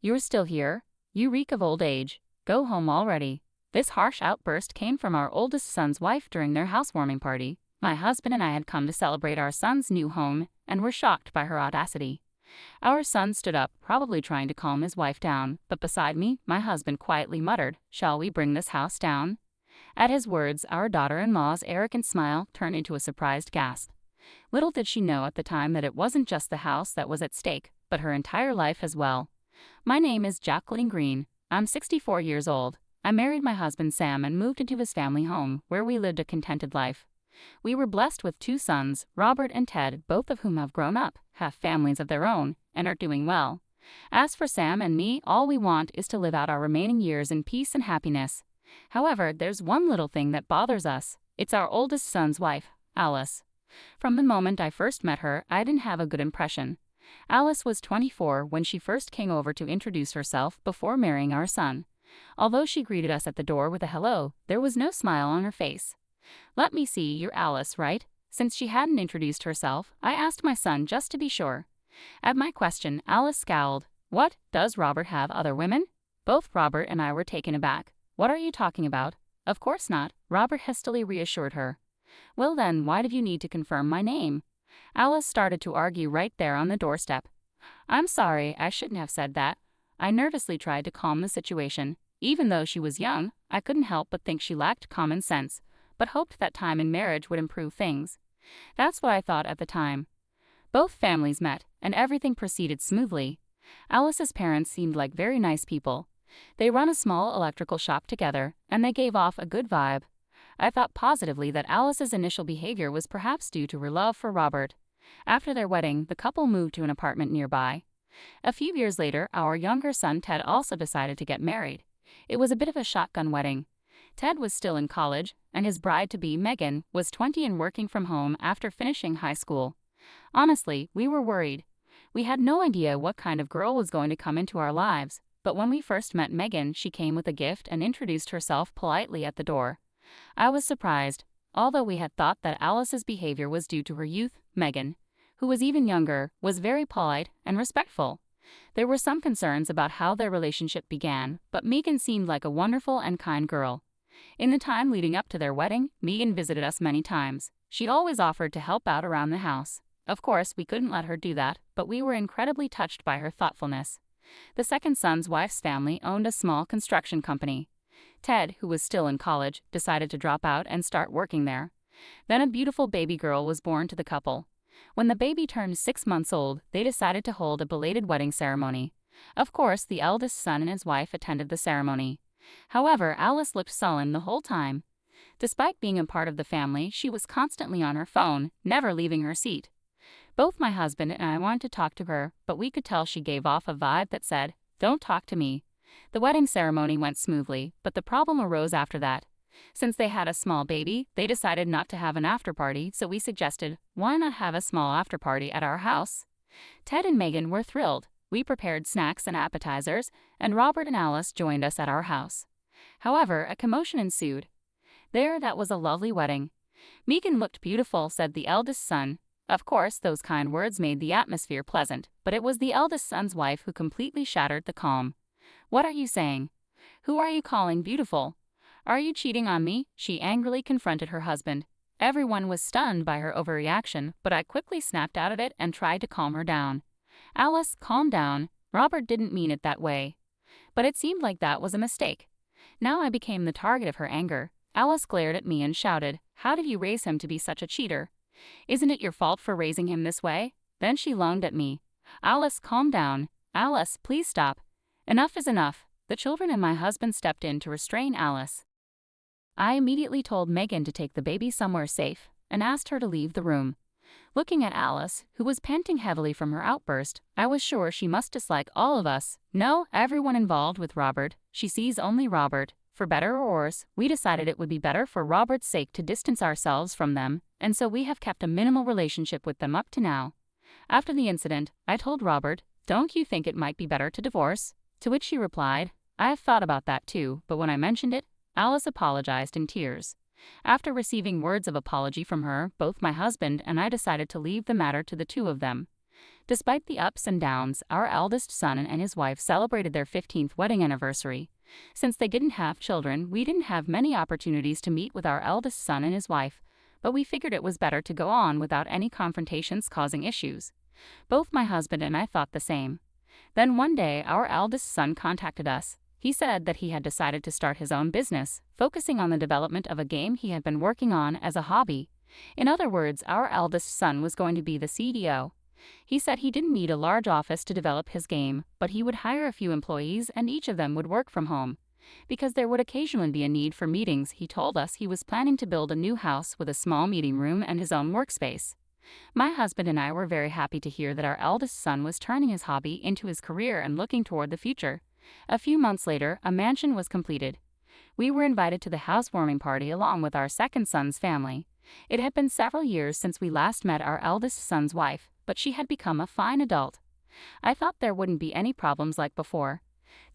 You're still here? You reek of old age. Go home already." This harsh outburst came from our oldest son's wife during their housewarming party. My husband and I had come to celebrate our son's new home and were shocked by her audacity. Our son stood up, probably trying to calm his wife down, but beside me, my husband quietly muttered, "Shall we bring this house down?" At his words, our daughter-in-law's arrogant smile turned into a surprised gasp. Little did she know at the time that it wasn't just the house that was at stake, but her entire life as well. My name is Jacqueline Green. I'm 64 years old. I married my husband Sam and moved into his family home, where we lived a contented life. We were blessed with 2 sons, Robert and Ted, both of whom have grown up, have families of their own, and are doing well. As for Sam and me, all we want is to live out our remaining years in peace and happiness. However, there's one little thing that bothers us. It's our oldest son's wife, Alice. From the moment I first met her, I didn't have a good impression. Alice was 24 when she first came over to introduce herself before marrying our son. Although she greeted us at the door with a hello, there was no smile on her face. "Let me see, you're Alice, right?" Since she hadn't introduced herself, I asked my son just to be sure. At my question, Alice scowled. "What, does Robert have other women?" Both Robert and I were taken aback. "What are you talking about?" "Of course not," Robert hastily reassured her. "Well then, why did you need to confirm my name?" Alice started to argue right there on the doorstep. "I'm sorry, I shouldn't have said that." I nervously tried to calm the situation. Even though she was young, I couldn't help but think she lacked common sense, but hoped that time in marriage would improve things. That's what I thought at the time. Both families met, and everything proceeded smoothly. Alice's parents seemed like very nice people. They run a small electrical shop together, and they gave off a good vibe. I thought positively that Alice's initial behavior was perhaps due to her love for Robert. After their wedding, the couple moved to an apartment nearby. A few years later, our younger son Ted also decided to get married. It was a bit of a shotgun wedding. Ted was still in college, and his bride-to-be, Megan, was 20 and working from home after finishing high school. Honestly, we were worried. We had no idea what kind of girl was going to come into our lives, but when we first met Megan, she came with a gift and introduced herself politely at the door. I was surprised. Although we had thought that Alice's behavior was due to her youth, Megan, who was even younger, was very polite and respectful. There were some concerns about how their relationship began, but Megan seemed like a wonderful and kind girl. In the time leading up to their wedding, Megan visited us many times. She always offered to help out around the house. Of course, we couldn't let her do that, but we were incredibly touched by her thoughtfulness. The second son's wife's family owned a small construction company. Ted, who was still in college, decided to drop out and start working there. Then a beautiful baby girl was born to the couple. When the baby turned 6 months old, they decided to hold a belated wedding ceremony. Of course, the eldest son and his wife attended the ceremony. However, Alice looked sullen the whole time. Despite being a part of the family, she was constantly on her phone, never leaving her seat. Both my husband and I wanted to talk to her, but we could tell she gave off a vibe that said, "Don't talk to me." The wedding ceremony went smoothly, but the problem arose after that. Since they had a small baby, they decided not to have an after-party, so we suggested, why not have a small after-party at our house? Ted and Megan were thrilled. We prepared snacks and appetizers, and Robert and Alice joined us at our house. However, a commotion ensued. That was a lovely wedding. "Megan looked beautiful," said the eldest son. Of course, those kind words made the atmosphere pleasant, but it was the eldest son's wife who completely shattered the calm. "What are you saying? Who are you calling beautiful? Are you cheating on me?" she angrily confronted her husband. Everyone was stunned by her overreaction, but I quickly snapped out of it and tried to calm her down. "Alice, calm down. Robert didn't mean it that way." But it seemed like that was a mistake. Now I became the target of her anger. Alice glared at me and shouted, "How did you raise him to be such a cheater? Isn't it your fault for raising him this way?" Then she lunged at me. "Alice, calm down. Alice, please stop. Enough is enough." The children and my husband stepped in to restrain Alice. I immediately told Megan to take the baby somewhere safe and asked her to leave the room. Looking at Alice, who was panting heavily from her outburst, I was sure she must dislike all of us. No, everyone involved with Robert. She sees only Robert. For better or worse, we decided it would be better for Robert's sake to distance ourselves from them, and so we have kept a minimal relationship with them up to now. After the incident, I told Robert, "Don't you think it might be better to divorce?" To which she replied, "I have thought about that too," but when I mentioned it, Alice apologized in tears. After receiving words of apology from her, both my husband and I decided to leave the matter to the two of them. Despite the ups and downs, our eldest son and his wife celebrated their 15th wedding anniversary. Since they didn't have children, we didn't have many opportunities to meet with our eldest son and his wife, but we figured it was better to go on without any confrontations causing issues. Both my husband and I thought the same. Then one day, our eldest son contacted us. He said that he had decided to start his own business, focusing on the development of a game he had been working on as a hobby. In other words, our eldest son was going to be the CDO. He said he didn't need a large office to develop his game, but he would hire a few employees and each of them would work from home. Because there would occasionally be a need for meetings, he told us he was planning to build a new house with a small meeting room and his own workspace. My husband and I were very happy to hear that our eldest son was turning his hobby into his career and looking toward the future. A few months later, a mansion was completed. We were invited to the housewarming party along with our second son's family. It had been several years since we last met our eldest son's wife, but she had become a fine adult. I thought there wouldn't be any problems like before.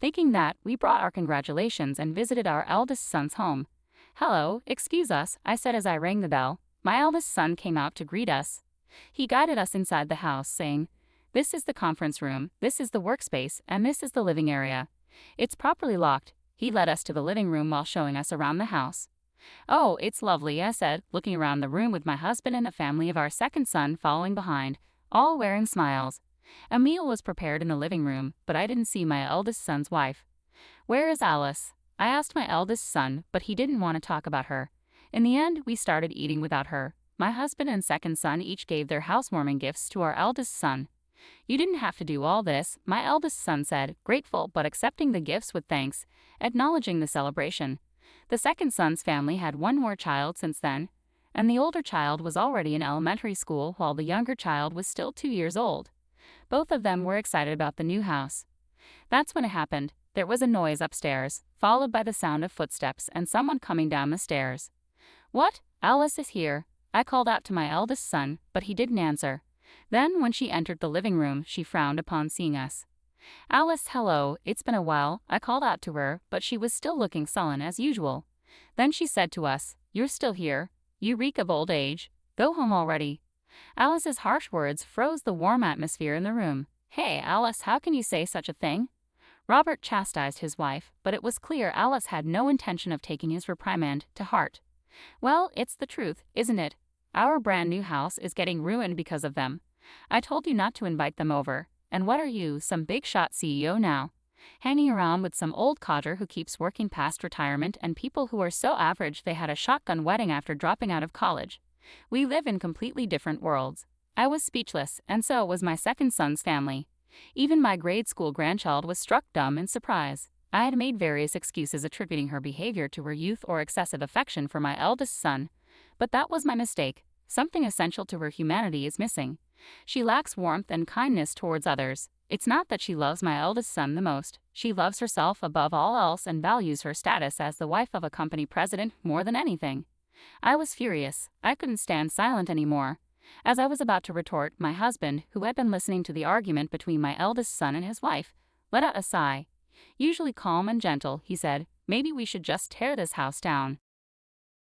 Thinking that, we brought our congratulations and visited our eldest son's home. "Hello, excuse us," I said as I rang the bell. My eldest son came out to greet us. He guided us inside the house, saying, "This is the conference room, this is the workspace, and this is the living area. It's properly locked." He led us to the living room while showing us around the house. "Oh, it's lovely," I said, looking around the room with my husband and the family of our second son following behind, all wearing smiles. A meal was prepared in the living room, but I didn't see my eldest son's wife. "Where is Alice?" I asked my eldest son, but he didn't want to talk about her. In the end, we started eating without her. My husband and second son each gave their housewarming gifts to our eldest son. "You didn't have to do all this," my eldest son said, grateful but accepting the gifts with thanks, acknowledging the celebration. The second son's family had one more child since then, and the older child was already in elementary school while the younger child was still 2 years old. Both of them were excited about the new house. That's when it happened. There was a noise upstairs, followed by the sound of footsteps and someone coming down the stairs. "What? Alice is here," I called out to my eldest son, but he didn't answer. Then, when she entered the living room, she frowned upon seeing us. "Alice, hello, it's been a while," I called out to her, but she was still looking sullen as usual. Then she said to us, "You're still here? You reek of old age. Go home already." Alice's harsh words froze the warm atmosphere in the room. "Hey, Alice, how can you say such a thing?" Robert chastised his wife, but it was clear Alice had no intention of taking his reprimand to heart. "Well, it's the truth, isn't it? Our brand new house is getting ruined because of them. I told you not to invite them over, and what are you, some big shot CEO now? Hanging around with some old codger who keeps working past retirement and people who are so average they had a shotgun wedding after dropping out of college. We live in completely different worlds." I was speechless, and so was my second son's family. Even my grade school grandchild was struck dumb in surprise. I had made various excuses attributing her behavior to her youth or excessive affection for my eldest son. But that was my mistake. Something essential to her humanity is missing. She lacks warmth and kindness towards others. It's not that she loves my eldest son the most. She loves herself above all else and values her status as the wife of a company president more than anything. I was furious. I couldn't stand silent anymore. As I was about to retort, my husband, who had been listening to the argument between my eldest son and his wife, let out a sigh. Usually calm and gentle, he said, "Maybe we should just tear this house down."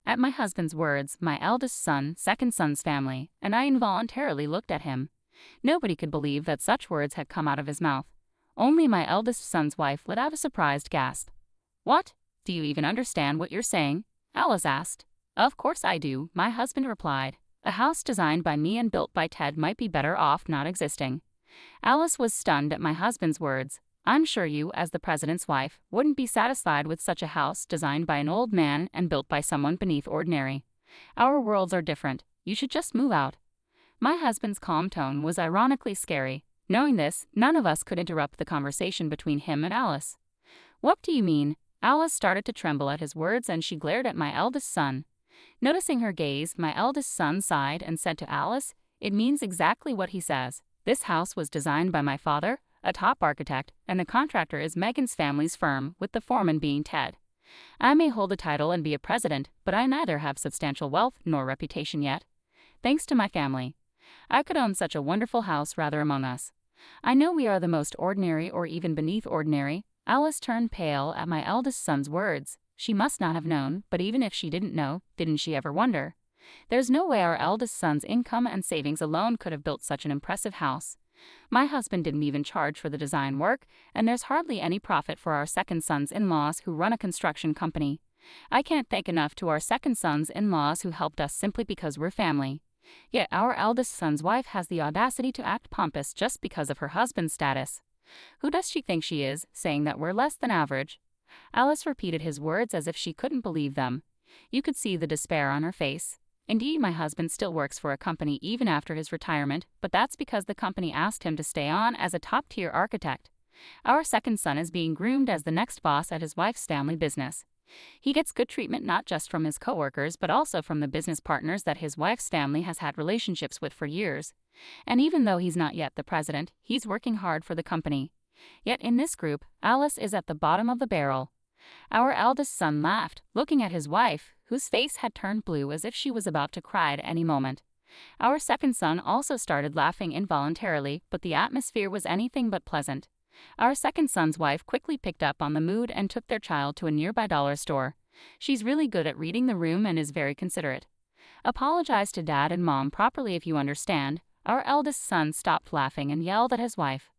At my husband's words, my eldest son, second son's family, and I involuntarily looked at him. Nobody could believe that such words had come out of his mouth. Only my eldest son's wife let out a surprised gasp. "What? Do you even understand what you're saying?" Alice asked. "Of course I do," my husband replied. "A house designed by me and built by Ted might be better off not existing." Alice was stunned at my husband's words. "I'm sure you, as the president's wife, wouldn't be satisfied with such a house designed by an old man and built by someone beneath ordinary. Our worlds are different. You should just move out." My husband's calm tone was ironically scary. Knowing this, none of us could interrupt the conversation between him and Alice. "What do you mean?" Alice started to tremble at his words and she glared at my eldest son. Noticing her gaze, my eldest son sighed and said to Alice, "It means exactly what he says. This house was designed by my father, a top architect, and the contractor is Megan's family's firm, with the foreman being Ted. I may hold a title and be a president, but I neither have substantial wealth nor reputation yet. Thanks to my family, I could own such a wonderful house rather among us. I know we are the most ordinary or even beneath ordinary." Alice turned pale at my eldest son's words. She must not have known, but even if she didn't know, didn't she ever wonder? There's no way our eldest son's income and savings alone could have built such an impressive house. My husband didn't even charge for the design work, and there's hardly any profit for our second son's in-laws who run a construction company. I can't thank enough to our second son's in-laws who helped us simply because we're family. Yet our eldest son's wife has the audacity to act pompous just because of her husband's status. Who does she think she is, saying that we're less than average? Alice repeated his words as if she couldn't believe them. You could see the despair on her face. Indeed, my husband still works for a company even after his retirement, but that's because the company asked him to stay on as a top-tier architect. Our second son is being groomed as the next boss at his wife's family business. He gets good treatment not just from his coworkers but also from the business partners that his wife's family has had relationships with for years. And even though he's not yet the president, he's working hard for the company. Yet in this group, Alice is at the bottom of the barrel. Our eldest son laughed, looking at his wife, whose face had turned blue as if she was about to cry at any moment. Our second son also started laughing involuntarily, but the atmosphere was anything but pleasant. Our second son's wife quickly picked up on the mood and took their child to a nearby dollar store. She's really good at reading the room and is very considerate. Apologize to Dad and Mom properly if you understand. Our eldest son stopped laughing and yelled at his wife.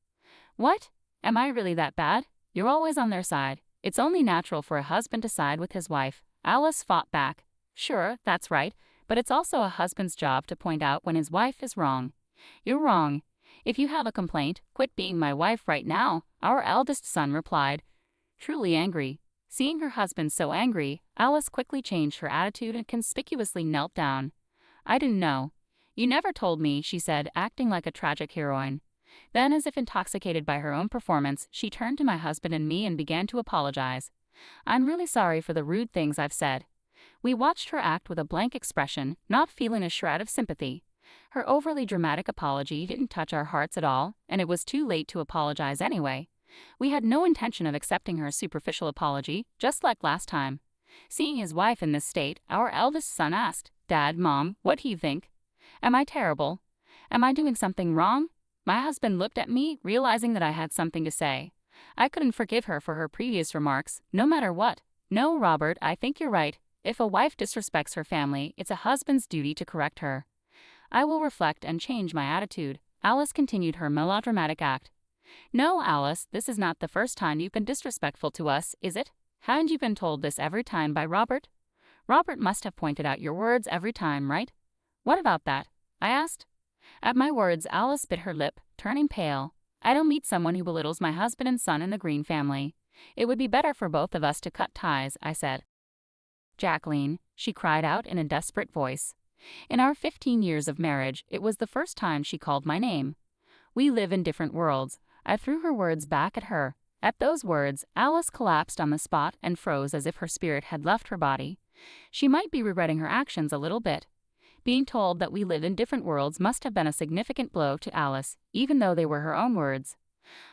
What? Am I really that bad? You're always on their side. It's only natural for a husband to side with his wife. Alice fought back. Sure, that's right, but it's also a husband's job to point out when his wife is wrong. You're wrong. If you have a complaint, quit being my wife right now, our eldest son replied, truly angry. Seeing her husband so angry, Alice quickly changed her attitude and conspicuously knelt down. I didn't know. You never told me, she said, acting like a tragic heroine. Then, as if intoxicated by her own performance, she turned to my husband and me and began to apologize. I'm really sorry for the rude things I've said. We watched her act with a blank expression, not feeling a shred of sympathy. Her overly dramatic apology didn't touch our hearts at all, and it was too late to apologize anyway. We had no intention of accepting her superficial apology, just like last time. Seeing his wife in this state, our eldest son asked, Dad, Mom, what do you think? Am I terrible? Am I doing something wrong? My husband looked at me, realizing that I had something to say. I couldn't forgive her for her previous remarks, no matter what. No, Robert, I think you're right. If a wife disrespects her family, it's a husband's duty to correct her. I will reflect and change my attitude. Alice continued her melodramatic act. No, Alice, this is not the first time you've been disrespectful to us, is it? Haven't you been told this every time by Robert? Robert must have pointed out your words every time, right? What about that? I asked. At my words, Alice bit her lip, turning pale. I don't meet someone who belittles my husband and son in the Green family. It would be better for both of us to cut ties, I said. Jacqueline, she cried out in a desperate voice. In our 15 years of marriage, it was the first time she called my name. We live in different worlds. I threw her words back at her. At those words, Alice collapsed on the spot and froze as if her spirit had left her body. She might be regretting her actions a little bit. Being told that we live in different worlds must have been a significant blow to Alice, even though they were her own words.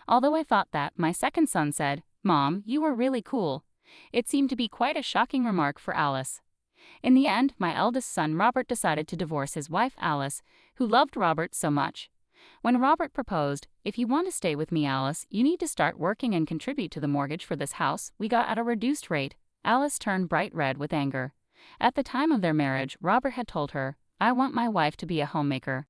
Although I thought that, my second son said, Mom, you were really cool. It seemed to be quite a shocking remark for Alice. In the end, my eldest son Robert decided to divorce his wife Alice, who loved Robert so much. When Robert proposed, if you want to stay with me, Alice, you need to start working and contribute to the mortgage for this house we got at a reduced rate, Alice turned bright red with anger. At the time of their marriage, Robert had told her, I want my wife to be a homemaker.